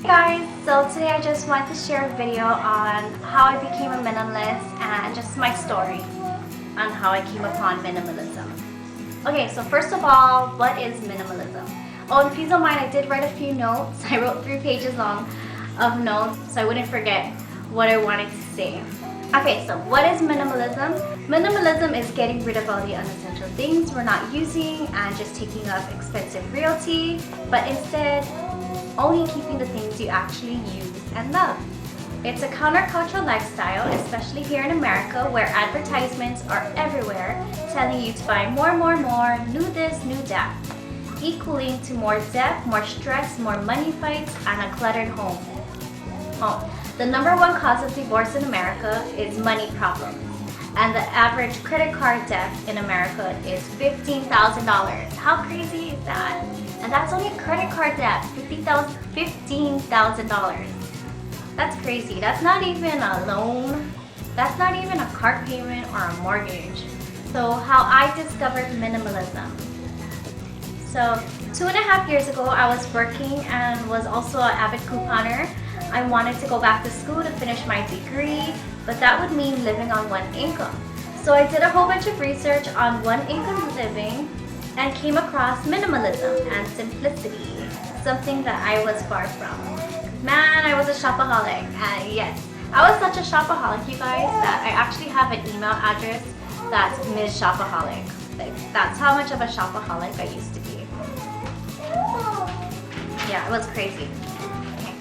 Guys, so today I just want to share a video on how I became a minimalist and just my story on how I came upon minimalism. Okay, so first of all, what is minimalism? Oh, and please don't mind, I did write a few notes. I wrote 3 pages long of notes so I wouldn't forget what I wanted to say. Okay, so what is minimalism? Minimalism is getting rid of all the unessential things we're not using and just taking up expensive realty, but instead only keeping the things you actually use and love. It's a countercultural lifestyle, especially here in America, where advertisements are everywhere telling you to buy more, new this, new that, equaling to more debt, more stress, more money fights, and a cluttered home. The number one cause of divorce in America is money problems, and the average credit card debt in America is $15,000. How crazy is that? And that's only credit card debt, $15,000. That's crazy. That's not even a loan. That's not even a car payment or a mortgage. So how I discovered minimalism. So 2.5 years ago, I was working and was also an avid couponer. I wanted to go back to school to finish my degree, but that would mean living on one income. So I did a whole bunch of research on one income living and came across minimalism and simplicity, something that I was far from. Man, I was a shopaholic. Yes, I was such a shopaholic, you guys, that I actually have an email address that's Ms. Shopaholic. Like, that's how much of a shopaholic I used to be. Yeah, it was crazy. Okay.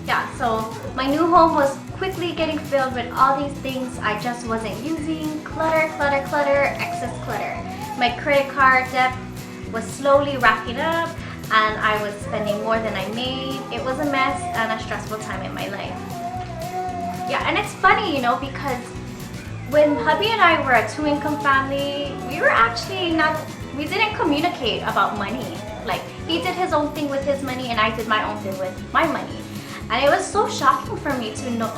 Yeah, so my new home was quickly getting filled with all these things I just wasn't using. Clutter, excess clutter. My credit card debt was slowly racking up and I was spending more than I made. It was a mess and a stressful time in my life. Yeah, and it's funny, you know, because when hubby and I were a 2-income family, we didn't communicate about money. Like, he did his own thing with his money and I did my own thing with my money. And it was so shocking for me to know,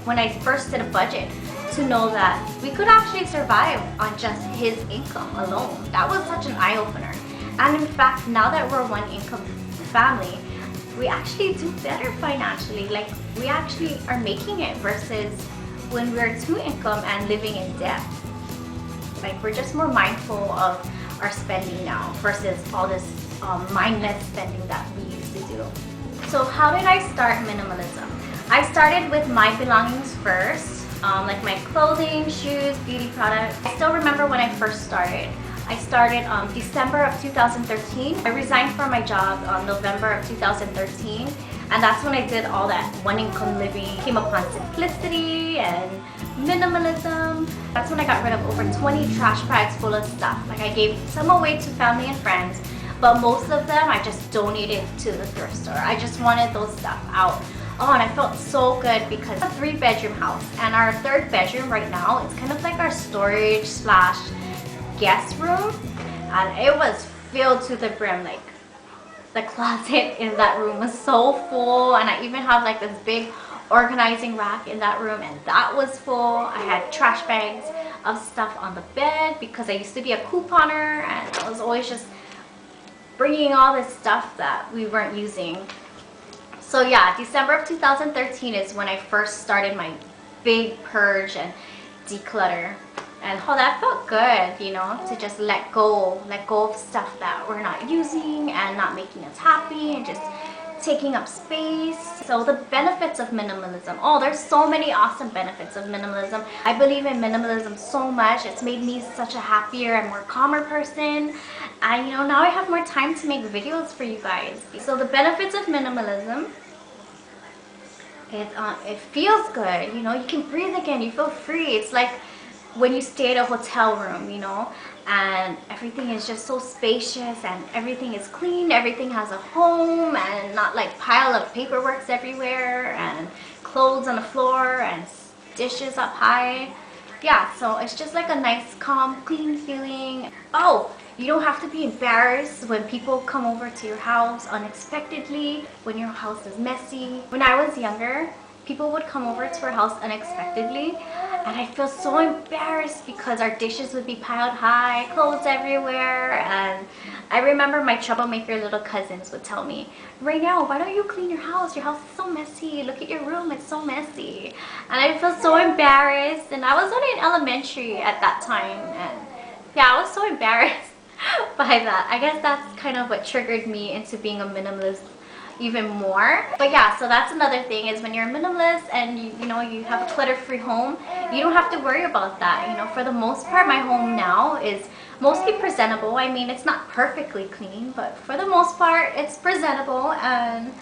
when I first did a budget, to know that we could actually survive on just his income alone. That was such an eye-opener. And in fact, now that we're a 1-income family, we actually do better financially. Like, we actually are making it versus when we're 2-income and living in debt. Like, we're just more mindful of our spending now versus all this mindless spending that we used to do. So how did I start minimalism? I started with my belongings first. Like my clothing, shoes, beauty products. I still remember when I first started. I started December of 2013. I resigned from my job November of 2013, and that's when I did all that 1-income living. Came upon simplicity and minimalism. That's when I got rid of over 20 trash bags full of stuff. Like, I gave some away to family and friends, but most of them I just donated to the thrift store. I just wanted those stuff out. Oh, and I felt so good because it's a 3-bedroom house, and our 3rd bedroom right now is kind of like our storage / guest room, and it was filled to the brim. Like, the closet in that room was so full, and I even have like this big organizing rack in that room, and that was full. I had trash bags of stuff on the bed because I used to be a couponer, and I was always just bringing all this stuff that we weren't using. So yeah, December of 2013 is when I first started my big purge and declutter. And oh, that felt good, you know, to just let go of stuff that we're not using and not making us happy and just taking up space. So the benefits of minimalism. Oh, there's so many awesome benefits of minimalism. I believe in minimalism so much. It's made me such a happier and more calmer person. And you know, now I have more time to make videos for you guys. So the benefits of minimalism, it feels good, you know, you can breathe again, you feel free. It's like when you stay at a hotel room, you know, and everything is just so spacious and everything is clean, everything has a home and not like pile of paperworks everywhere and clothes on the floor and dishes up high. Yeah, so it's just like a nice, calm, clean feeling. Oh, you don't have to be embarrassed when people come over to your house unexpectedly, when your house is messy. When I was younger, people would come over to our house unexpectedly, and I feel so embarrassed because our dishes would be piled high, clothes everywhere. And I remember my troublemaker little cousins would tell me, Raynell, why don't you clean your house? Your house is so messy. Look at your room, it's so messy. And I feel so embarrassed, and I was only in elementary at that time, and yeah, I was so embarrassed by that. I guess that's kind of what triggered me into being a minimalist even more. But yeah, so that's another thing, is when you're a minimalist and you know you have a clutter-free home, you don't have to worry about that. You know, for the most part, my home now is mostly presentable. I mean, it's not perfectly clean, but for the most part it's presentable, and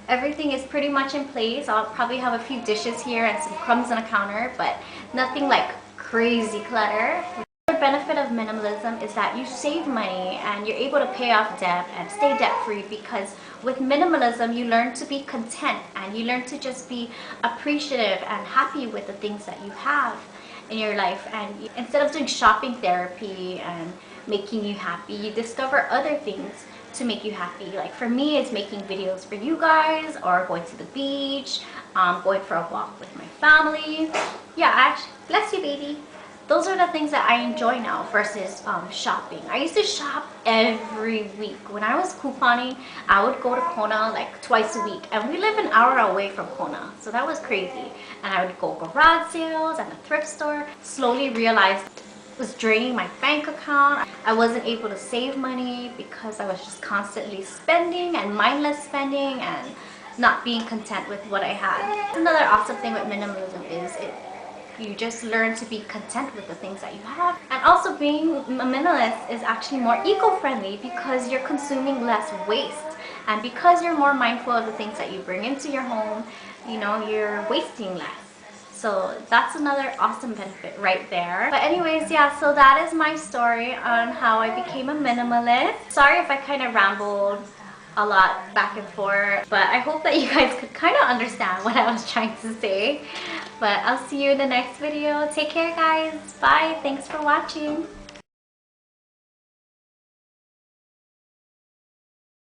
everything is pretty much in place. I'll probably have a few dishes here and some crumbs on a counter, but nothing like crazy clutter. The benefit of minimalism is that you save money and you're able to pay off debt and stay debt-free, because with minimalism you learn to be content and you learn to just be appreciative and happy with the things that you have in your life. And instead of doing shopping therapy and making you happy, you discover other things to make you happy. Like for me, it's making videos for you guys, or going to the beach, going for a walk with my family. Yeah, actually, bless you, baby. Those are the things that I enjoy now versus shopping. I used to shop every week. When I was couponing, I would go to Kona like twice a week, and we live an hour away from Kona, so that was crazy. And I would go garage sales and a thrift store. Slowly realized it was draining my bank account. I wasn't able to save money because I was just constantly spending and mindless spending and not being content with what I had. Another awesome thing with minimalism is you just learn to be content with the things that you have. And also, being a minimalist is actually more eco-friendly because you're consuming less waste, and because you're more mindful of the things that you bring into your home, you know, you're wasting less. So that's another awesome benefit right there. But anyways, yeah, so that is my story on how I became a minimalist. Sorry if I kind of rambled a lot back and forth, but I hope that you guys could kind of understand what I was trying to say. But I'll see you in the next video. Take care, guys. Bye. Thanks for watching.